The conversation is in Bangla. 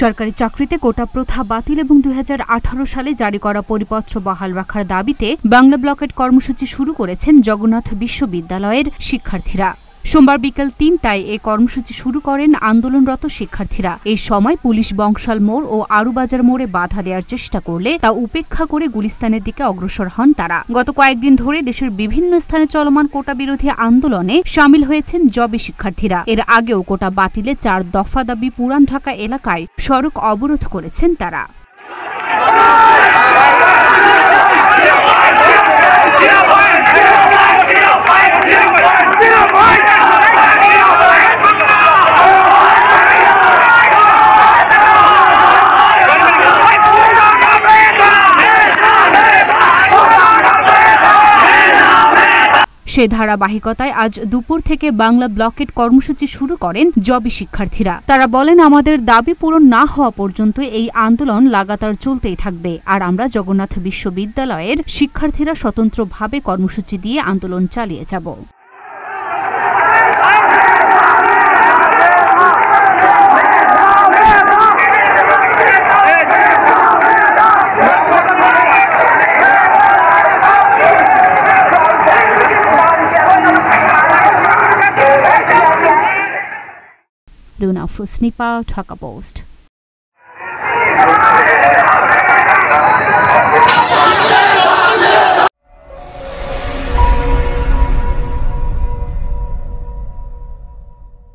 সরকারি চাকরিতে কোটা প্রথা বাতিল এবং 2018 সালে জারি করা পরিপত্র বহাল রাখার দাবিতে বাংলা ব্লকেট কর্মসূচি শুরু করেছেন জগন্নাথ বিশ্ববিদ্যালয়ের শিক্ষার্থীরা। সোমবার বিকেল ৩টায় এই কর্মসূচি শুরু করেন আন্দোলনরত শিক্ষার্থীরা। এই সময় পুলিশ বংশাল মোড় ও আরুবাজার মোড়ে বাধা দেওয়ার চেষ্টা করলে তা উপেক্ষা করে গুলিস্তানের দিকে অগ্রসর হন তারা। গত কয়েকদিন ধরে দেশের বিভিন্ন স্থানে চলমান কোটা বিরোধী আন্দোলনে সামিল হয়েছেন জবি শিক্ষার্থীরা। এর আগেও কোটা বাতিলে 4 দফা দাবি পুরান ঢাকা এলাকায় সড়ক অবরোধ করেছেন তারা। সে ধারাবাহিকতায় আজ দুপুর থেকে বাংলা ব্লকেট কর্মসূচি শুরু করেন জবি শিক্ষার্থীরা। তারা বলেন, আমাদের দাবি পূরণ না হওয়া পর্যন্ত এই আন্দোলন লাগাতার চলতেই থাকবে। আর আমরা জগন্নাথ বিশ্ববিদ্যালয়ের শিক্ষার্থীরা স্বতন্ত্রভাবে কর্মসূচি দিয়ে আন্দোলন চালিয়ে যাব। Luna Fusnipa, Dhaka Post.